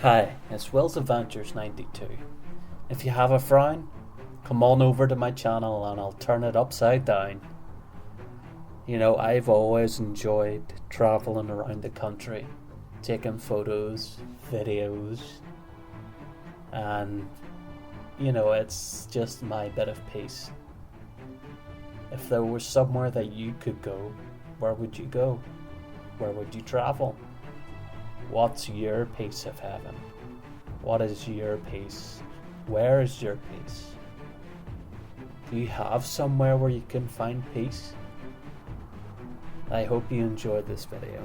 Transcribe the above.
Hi, it's Will's Adventures 92. If you have a frown, come on over to my channel and I'll turn it upside down. I've always enjoyed traveling around the country, taking photos, videos, and it's just my bit of peace. If there was somewhere that you could go, where would you go? Where would you travel? What's your piece of heaven? What is your peace? Where is your peace? Do you have somewhere where you can find peace? I hope you enjoyed this video.